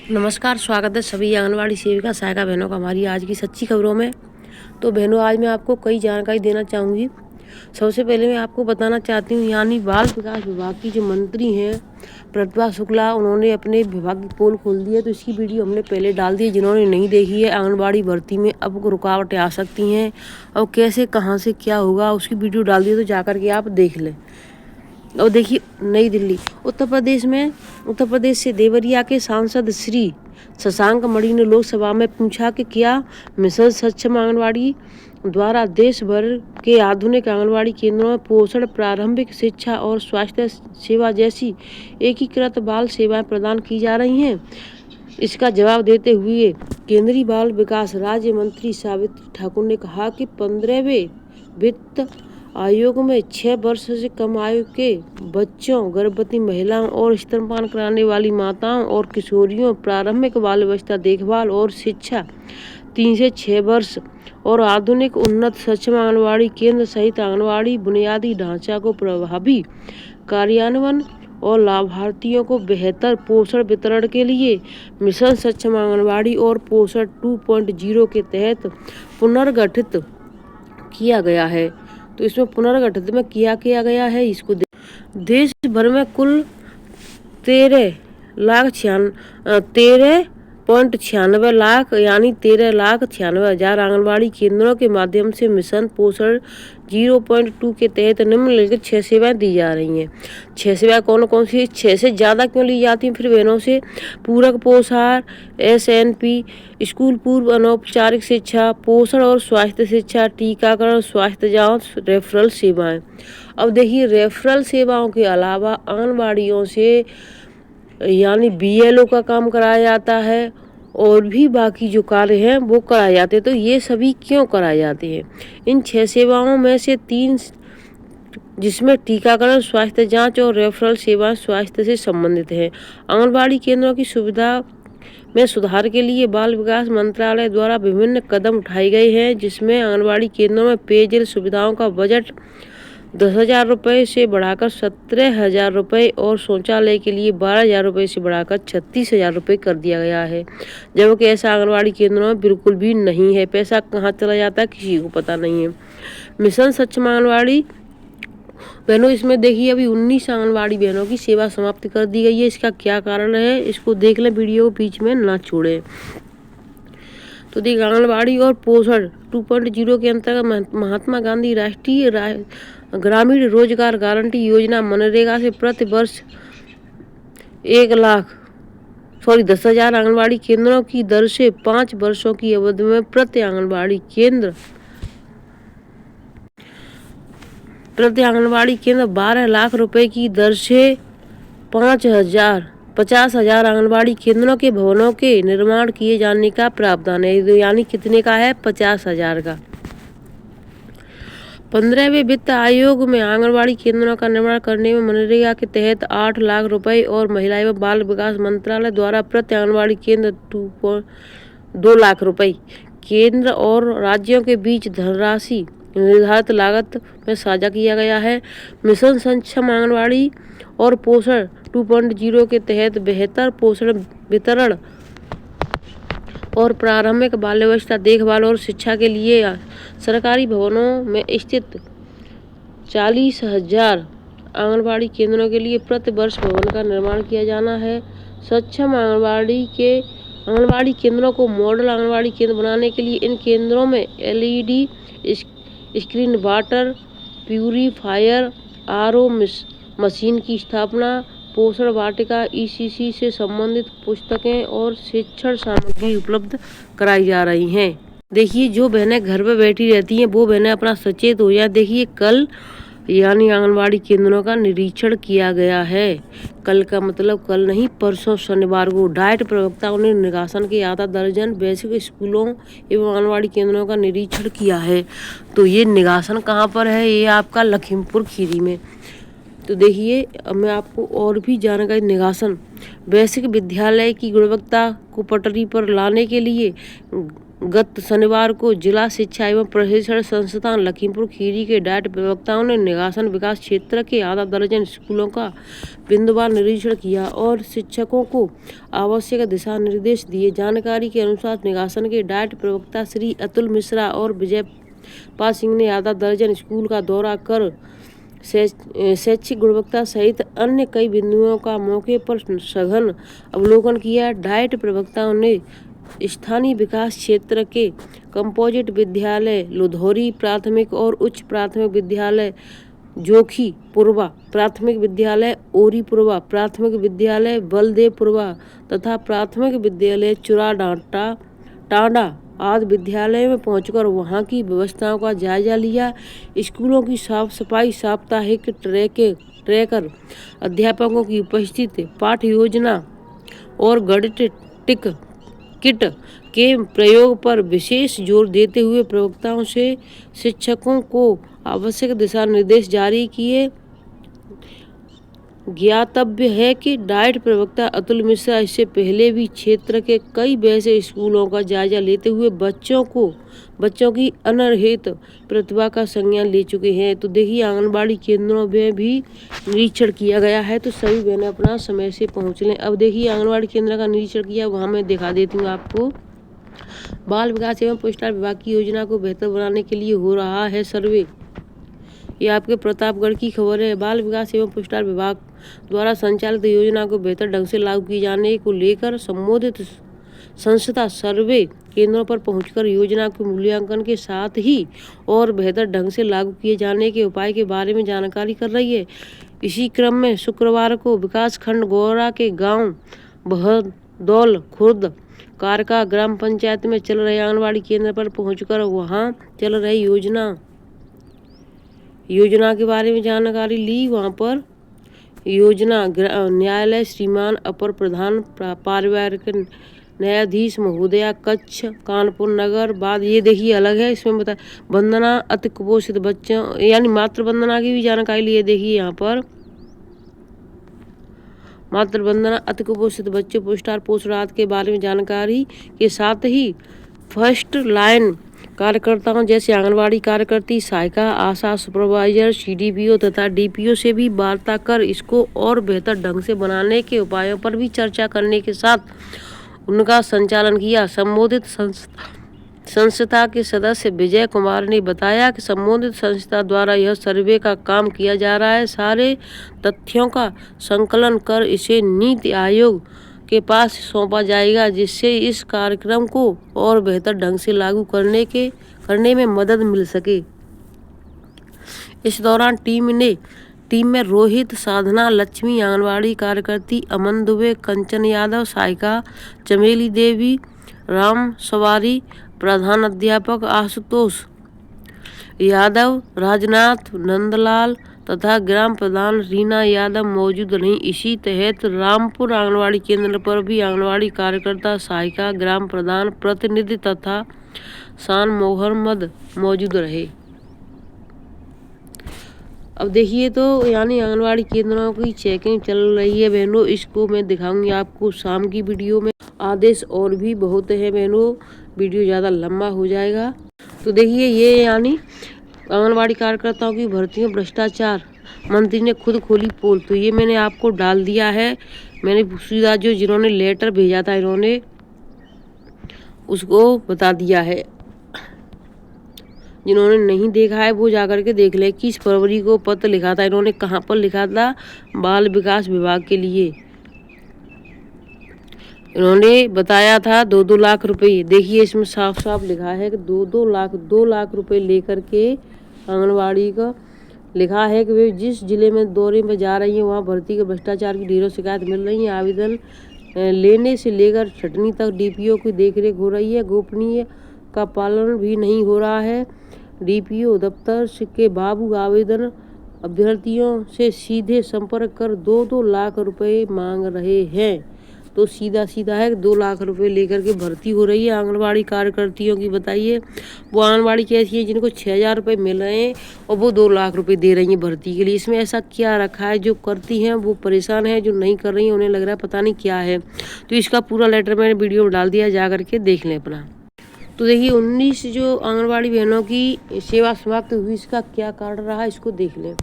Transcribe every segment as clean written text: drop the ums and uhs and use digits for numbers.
नमस्कार, स्वागत है सभी आंगनवाड़ी सेविका सहायिका बहनों का हमारी आज की सच्ची खबरों में। तो बहनों, आज मैं आपको कई जानकारी देना चाहूँगी। सबसे पहले मैं आपको बताना चाहती हूँ, यानी बाल विकास विभाग की जो मंत्री हैं प्रतिभा शुक्ला, उन्होंने अपने विभाग की पोल खोल दी है। तो इसकी वीडियो हमने पहले डाल दी है। जिन्होंने नहीं देखी है, आंगनबाड़ी भर्ती में अब रुकावटें आ सकती हैं और कैसे कहाँ से क्या होगा, उसकी वीडियो डाल दी है, तो जाकर के आप देख लें। और देखिए, नई दिल्ली उत्तर प्रदेश से देवरिया के सांसद श्री शशांक मणि ने लोकसभा में पूछा कि क्या मिशन सक्षम आंगनवाड़ी द्वारा देश भर के आधुनिक आंगनवाड़ी केंद्रों में पोषण, प्रारंभिक शिक्षा और स्वास्थ्य सेवा जैसी एकीकृत बाल सेवाएं प्रदान की जा रही हैं। इसका जवाब देते हुए केंद्रीय बाल विकास राज्य मंत्री सावित्री ठाकुर ने कहा कि 15वें वित्त आयोग में 6 वर्ष से कम आयु के बच्चों, गर्भवती महिलाओं और स्तनपान कराने वाली माताओं और किशोरियों, प्रारंभिक बाल अवस्था देखभाल और शिक्षा 3 से 6 वर्ष और आधुनिक उन्नत सक्षम आंगनवाड़ी केंद्र सहित आंगनवाड़ी बुनियादी ढांचा को प्रभावी कार्यान्वयन और लाभार्थियों को बेहतर पोषण वितरण के लिए मिशन सक्षम आंगनवाड़ी और पोषण 2.0 के तहत पुनर्गठित किया गया है। तो इसमें पुनर्गठित में किया गया है। इसको देश भर में कुल 13.96 लाख यानी 13,96,000 आंगनबाड़ी केंद्रों के माध्यम से मिशन पोषण 0.2 के तहत निम्नलिखित 6 सेवाएं दी जा रही हैं। 6 सेवाएं कौन कौन सी? 6 से ज़्यादा क्यों ली जाती हैं फिर बहनों से? पूरक पोषण, SNP, स्कूल पूर्व अनौपचारिक शिक्षा, पोषण और स्वास्थ्य शिक्षा, टीकाकरण, स्वास्थ्य जांच, रेफरल सेवाएं। अब देखिए, रेफरल सेवाओं के अलावा आंगनबाड़ियों से यानी BLO का काम कराया जाता है और भी बाकी जो कार्य हैं वो कराए जाते हैं। तो ये सभी क्यों कराए जाते हैं? इन 6 सेवाओं में से 3, जिसमें टीकाकरण, स्वास्थ्य जांच और रेफरल सेवाएं स्वास्थ्य से संबंधित हैं। आंगनबाड़ी केंद्रों की सुविधा में सुधार के लिए बाल विकास मंत्रालय द्वारा विभिन्न कदम उठाए गए हैं, जिसमें आंगनबाड़ी केंद्रों में पेयजल सुविधाओं का बजट 10,000 रुपये से बढ़ाकर 17,000 रुपये और शौचालय के लिए 12,000 रुपये से बढ़ाकर 36,000 रुपये कर दिया गया है। जबकि ऐसा आंगनबाड़ी केंद्रों में बिल्कुल भी नहीं है। पैसा कहाँ चला जाता है किसी को पता नहीं है। मिशन सक्षम आंगनबाड़ी बहनों, इसमें देखिए अभी 19 आंगनबाड़ी बहनों की सेवा समाप्त कर दी गई है। इसका क्या कारण है, इसको देख लें, वीडियो को बीच में ना छोड़ें। तो देखिए, आंगनबाड़ी और पोषण 2.0 के अंतर्गत महात्मा गांधी राष्ट्रीय ग्रामीण रोजगार गारंटी योजना मनरेगा से प्रति वर्ष 10,000 आंगनबाड़ी केंद्रों की दर से 5 वर्षों की अवधि में प्रति आंगनबाड़ी केंद्र 12 लाख रुपए की दर से 50,000 आंगनबाड़ी केंद्रों के भवनों के निर्माण किए जाने का प्रावधान है। यानी कितने का है? 50,000 का। 15वें वित्त आयोग में आंगनबाड़ी केंद्रों का निर्माण करने में मनरेगा के तहत 8 लाख रुपए और महिला एवं बाल विकास मंत्रालय द्वारा प्रति आंगनबाड़ी केंद्र 2 लाख रुपए केंद्र और राज्यों के बीच धनराशि निर्धारित लागत में साझा किया गया है। मिशन सक्षम आंगनबाड़ी और पोषण 2.0 के तहत बेहतर पोषण वितरण और प्रारंभिक बाल्यावस्था देखभाल और शिक्षा के लिए सरकारी भवनों में स्थित 40,000 आंगनबाड़ी केंद्रों के लिए प्रति वर्ष भवन का निर्माण किया जाना है। सक्षम आंगनबाड़ी केंद्रों को मॉडल आंगनबाड़ी केंद्र बनाने के लिए इन केंद्रों में LED screen, water purifier, RO machine की स्थापना, पोषण वाटिका, ECC से संबंधित पुस्तकें और शिक्षण सामग्री उपलब्ध कराई जा रही हैं। देखिए, जो बहनें घर पे बैठी रहती हैं वो बहनें अपना सचेत हो जाए। देखिए, कल यानी आंगनबाड़ी केंद्रों का निरीक्षण किया गया है। कल का मतलब कल नहीं, परसों शनिवार को डाइट प्रवक्ताओं ने निगासन के आधा दर्जन बेसिक स्कूलों एवं आंगनबाड़ी केंद्रों का निरीक्षण किया है। तो ये निगासन कहाँ पर है? ये आपका लखीमपुर खीरी में। तो देखिए, अब मैं आपको और भी जानकारी। निगासन बेसिक विद्यालय की गुणवत्ता को पटरी पर लाने के लिए गत शनिवार को जिला शिक्षा एवं प्रशिक्षण संस्थान लखीमपुर खीरी के डाइट प्रवक्ताओं ने निगासन विकास क्षेत्र के आधा दर्जन स्कूलों का बिंदुवार निरीक्षण किया और शिक्षकों को आवश्यक दिशा निर्देश दिए। जानकारी के अनुसार निगासन के डाइट प्रवक्ता श्री अतुल मिश्रा और विजय पाल सिंह ने आधा दर्जन स्कूल का दौरा कर शैक्षिक गुणवत्ता सहित अन्य कई बिंदुओं का मौके पर सघन अवलोकन किया। डाइट प्रवक्ताओं ने स्थानीय विकास क्षेत्र के कंपोजिट विद्यालय लुधौरी प्राथमिक और उच्च प्राथमिक विद्यालय जोखीपुरवा, प्राथमिक विद्यालय ओरीपुरवा, प्राथमिक विद्यालय बलदेवपुरवा तथा प्राथमिक विद्यालय टांडा आदि विद्यालय में पहुंचकर वहां की व्यवस्थाओं का जायजा लिया। स्कूलों की साफ सफाई, साप्ताहिक ट्रैकर, अध्यापकों की उपस्थिति, पाठ्य योजना और गणित किट के प्रयोग पर विशेष जोर देते हुए प्रवक्ताओं से शिक्षकों को आवश्यक दिशा निर्देश जारी किए। ज्ञातव्य है कि डाइट प्रवक्ता अतुल मिश्रा इससे पहले भी क्षेत्र के कई वैसे स्कूलों का जायजा लेते हुए बच्चों की अनर्हित प्रतिभा का संज्ञान ले चुके हैं। तो देखिए आंगनबाड़ी केंद्रों में भी निरीक्षण किया गया है, तो सभी बहनें अपना समय से पहुंच लें। अब देखिए आंगनबाड़ी केंद्र का निरीक्षण किया, वहाँ मैं दिखा देती हूँ आपको। बाल विकास एवं पुरस्कार विभाग की योजना को बेहतर बनाने के लिए हो रहा है सर्वे। ये आपके प्रतापगढ़ की खबर है। बाल विकास एवं पुरस्कार विभाग द्वारा संचालित योजना को बेहतर ढंग से लागू किए जाने को लेकर संबंधित संस्था सर्वे केंद्रों पर पहुंचकर योजना के मूल्यांकन के साथ ही और बेहतर ढंग से लागू किए जाने के उपाय के बारे में जानकारी कर रही है। इसी क्रम में शुक्रवार को विकास खंड गौरा के गांव बहदौल खुर्द कारका ग्राम पंचायत में चल रहे आंगनबाड़ी केंद्र पर पहुंचकर वहां चल रही योजना के बारे में जानकारी ली। वहां पर योजना न्यायालय श्रीमान अपर प्रधान पारिवारिक न्यायाधीश महोदया कच्छ कानपुर नगर बाद ये देखिए अलग है, इसमें बता वंदना अति कुपोषित बच्चों यानी मातृ वंदना की भी जानकारी लिए। देखिए यहाँ पर मातृ वंदना अति कुपोषित बच्चों पुरस्कार पोषण के बारे में जानकारी के साथ ही फर्स्ट लाइन कार्यकर्ताओं जैसे आंगनबाड़ी कार्यकर्ती, सहायिका, आशा सुपरवाइजर, CDPO तथा DPO से भी वार्ता कर इसको और बेहतर ढंग से बनाने के उपायों पर भी चर्चा करने के साथ उनका संचालन किया। संबोधित संस्था के सदस्य विजय कुमार ने बताया कि संबोधित संस्था द्वारा यह सर्वे का काम किया जा रहा है। सारे तथ्यों का संकलन कर इसे नीति आयोग के पास सौंपा जाएगा, जिससे इस कार्यक्रम को और बेहतर ढंग से लागू करने में मदद मिल सके। इस दौरान टीम में रोहित, साधना, लक्ष्मी आंगनबाड़ी कार्यकर्ती, अमन दुबे, कंचन यादव, सहायिका चमेली देवी, राम सवारी, प्रधान अध्यापक आशुतोष यादव, राजनाथ, नंदलाल तथा ग्राम प्रधान रीना यादव मौजूद रहीं। इसी तहत रामपुर आंगनबाड़ी केंद्र पर भी आंगनबाड़ी कार्यकर्ता, सहायिका, ग्राम प्रधान प्रतिनिधि तथा शान मोहम्मद मौजूद रहे। अब देखिए तो यानी आंगनबाड़ी केंद्रों की चेकिंग चल रही है बहनों, इसको मैं दिखाऊंगी आपको शाम की वीडियो में। आदेश और भी बहुत है बहनों, वीडियो ज़्यादा लंबा हो जाएगा। तो देखिए ये यानी आंगनबाड़ी कार्यकर्ताओं की भर्तियों भ्रष्टाचार मंत्री ने खुद खोली पोल, तो ये मैंने आपको डाल दिया है। मैंने सीधा जो जिन्होंने लेटर भेजा था इन्होंने उसको बता दिया है। जिन्होंने नहीं देखा है वो जाकर के देख ले। 21 फरवरी को पत्र लिखा था इन्होंने, कहाँ पर लिखा था? बाल विकास विभाग के लिए इन्होंने बताया था 2-2 लाख रुपए। देखिए इसमें साफ साफ लिखा है कि 2 लाख रुपए लेकर के आंगनबाड़ी का लिखा है कि वे जिस जिले में दौरे में जा रही हैं वहाँ भर्ती के भ्रष्टाचार की ढेरों शिकायत मिल रही है। आवेदन लेने से लेकर छटनी तक DPO की देखरेख हो रही है, गोपनीय का पालन भी नहीं हो रहा है। DPO दफ्तर के बाबू आवेदन अभ्यर्थियों से सीधे संपर्क कर 2-2 लाख रुपए मांग रहे हैं। तो सीधा है कि 2 लाख रुपए लेकर के भर्ती हो रही है आंगनबाड़ी कार्यकर्तियों की। बताइए वो आंगनबाड़ी कैसी है जिनको 6,000 रुपये मिल रहे हैं और वो 2 लाख रुपए दे रही हैं भर्ती के लिए। इसमें ऐसा क्या रखा है? जो करती हैं वो परेशान है, जो नहीं कर रही हैं उन्हें लग रहा है पता नहीं क्या है। तो इसका पूरा लेटर मैंने वीडियो में डाल दिया, जा करके देख लें अपना। तो देखिए 19 जो आंगनबाड़ी बहनों की सेवा समाप्त हुई, इसका क्या कारण रहा इसको देख लें।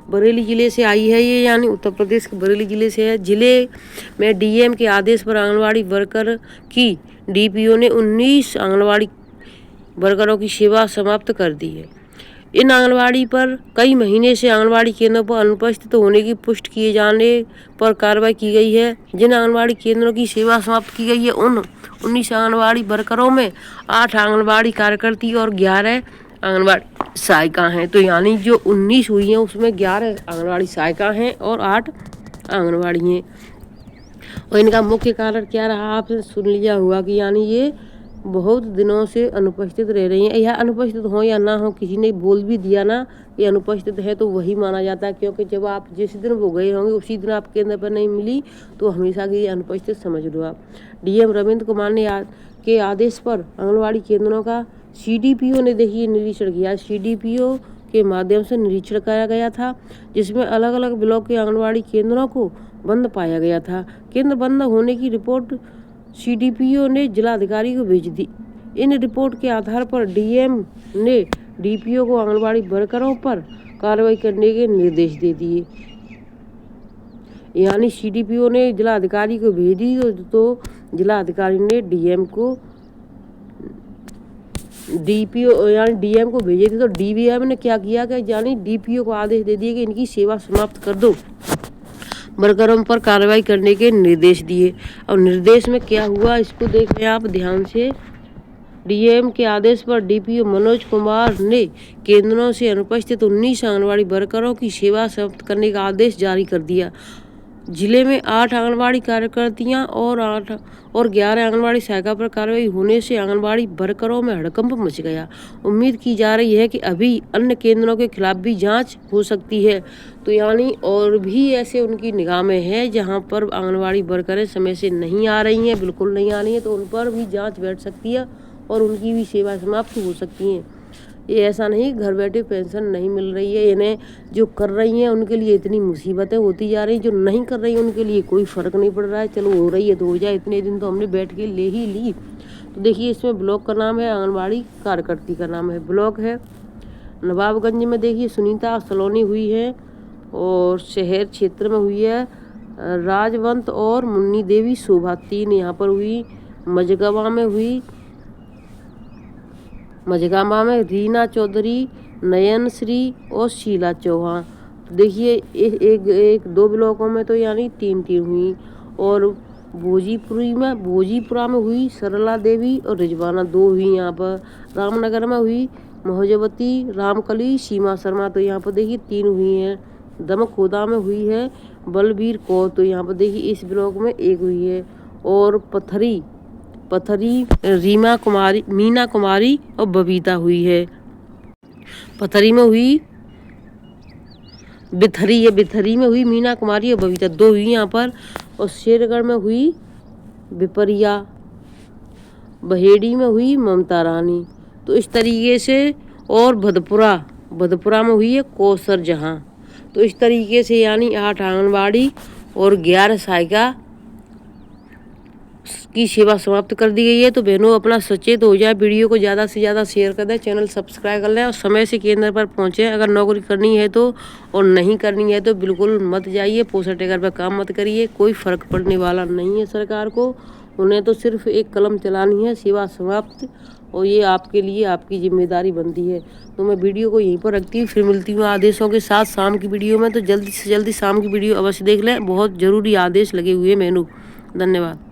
बरेली ज़िले से आई है ये, यानी उत्तर प्रदेश के बरेली ज़िले से है। ज़िले में डीएम के आदेश पर आंगनबाड़ी वर्कर की डीपीओ ने 19 आंगनबाड़ी वर्करों की सेवा समाप्त कर दी है। इन आंगनबाड़ी पर कई महीने से आंगनबाड़ी केंद्रों पर अनुपस्थित होने की पुष्टि किए जाने पर कार्रवाई की गई है। जिन आंगनबाड़ी केंद्रों की सेवा समाप्त की गई है उन 19 आंगनबाड़ी वर्करों में 8 आंगनबाड़ी कार्यकर्ती और 11 आंगनबाड़ी सहायिका हैं। तो यानी जो 19 हुई हैं उसमें 11 आंगनबाड़ी सहायिका हैं और 8 आंगनबाड़ी हैं। और इनका मुख्य कारण क्या रहा आपने सुन लिया होगा कि यानी ये बहुत दिनों से अनुपस्थित रह रही हैं। यह अनुपस्थित हो या ना हो, किसी ने बोल भी दिया ना ये अनुपस्थित है तो वही माना जाता है, क्योंकि जब आप जिस दिन वो गए होंगे उसी दिन आप केंद्र पर नहीं मिली तो हमेशा की अनुपस्थित समझ लो आप। डीएम रविंद्र कुमार ने के आदेश पर आंगनबाड़ी केंद्रों का सीडीपीओ ने देखिए निरीक्षण किया। सीडीपीओ के माध्यम से निरीक्षण कराया गया था, जिसमें अलग अलग ब्लॉक के आंगनबाड़ी केंद्रों को बंद पाया गया था। केंद्र बंद होने की रिपोर्ट सीडीपीओ ने जिलाधिकारी को भेज दी। इन रिपोर्ट के आधार पर डीएम ने डीपीओ को आंगनबाड़ी वर्करों पर कार्रवाई करने के निर्देश दे दिए। यानी सीडीपीओ ने जिलाधिकारी को भेज दी तो जिलाधिकारी ने डीएम को डीपीओ यानी डीएम को भेजे थे, तो डीवीएम ने क्या किया कि यानी डीपीओ को आदेश दे दिए कि इनकी सेवा समाप्त कर दो, वर्करों पर कार्रवाई करने के निर्देश दिए। और निर्देश में क्या हुआ इसको देख लें आप ध्यान से। डीएम के आदेश पर डीपीओ मनोज कुमार ने केंद्रों से अनुपस्थित 19 आंगनबाड़ी वर्करों की सेवा समाप्त करने का आदेश जारी कर दिया। जिले में 8 आंगनबाड़ी कार्यकर्तियां और 11 आंगनबाड़ी सहायिका पर कार्रवाई होने से आंगनबाड़ी वर्करों में हड़कंप मच गया। उम्मीद की जा रही है कि अभी अन्य केंद्रों के खिलाफ भी जांच हो सकती है। तो यानी और भी ऐसे उनकी निगाह में है जहां पर आंगनबाड़ी वर्करें समय से नहीं आ रही हैं, बिल्कुल नहीं आ रही हैं, तो उन पर भी जाँच बैठ सकती है और उनकी भी सेवा समाप्त हो सकती हैं। ये ऐसा नहीं घर बैठे पेंशन नहीं मिल रही है, इन्हें जो कर रही हैं उनके लिए इतनी मुसीबतें होती जा रही, जो नहीं कर रही हैं उनके लिए कोई फ़र्क नहीं पड़ रहा है। चलो हो रही है तो हो जाए, इतने दिन तो हमने बैठ के ले ही ली। तो देखिए इसमें ब्लॉक का नाम है, आंगनबाड़ी कार्यकर्ती का नाम है। ब्लॉक है नवाबगंज में देखिए सुनीता सलोनी हुई है, और शहर क्षेत्र में हुई है राजवंत और मुन्नी देवी शोभा 3 यहाँ पर हुई। मझगामा में रीना चौधरी, नयन श्री और शीला चौहान। तो देखिए एक 2 ब्लॉकों में तो यानी 3 हुई। और भोजीपुरा में हुई सरला देवी और रिजवाना 2 हुई। यहाँ पर रामनगर में हुई मोहजवती, रामकली, सीमा शर्मा, तो यहाँ पर देखिए 3 हुई हैं। दमखोदा में हुई है बलबीर कौर, तो यहाँ पर देखिए इस ब्लॉक में 1 हुई है। और पथरी मीना कुमारी और बबीता हुई है। पथरी में हुई बिथरी में हुई मीना कुमारी और बबीता 2 हुई यहाँ पर। और शेरगढ़ में हुई विपरिया, बहेड़ी में हुई ममता रानी। तो इस तरीके से, और भदपुरा में हुई है कौसर जहां। तो इस तरीके से यानी 8 आंगनबाड़ी और 11 सहायिका की सेवा समाप्त कर दी गई है। तो बहनों अपना सचेत हो जाए, वीडियो को ज़्यादा से ज़्यादा शेयर कर दें, चैनल सब्सक्राइब कर लें और समय से केंद्र पर पहुँचें। अगर नौकरी करनी है तो और नहीं करनी है तो बिल्कुल मत जाइए, पोस्टर टेकर पर काम मत करिए, कोई फ़र्क पड़ने वाला नहीं है सरकार को। उन्हें तो सिर्फ एक कलम चलानी है, सेवा समाप्त, और ये आपके लिए आपकी जिम्मेदारी बनती है। तो मैं वीडियो को यहीं पर रखती हूँ, फिर मिलती हूँ आदेशों के साथ शाम की वीडियो में। तो जल्दी से जल्दी शाम की वीडियो अवश्य देख लें, बहुत ज़रूरी आदेश लगे हुए हैं। धन्यवाद।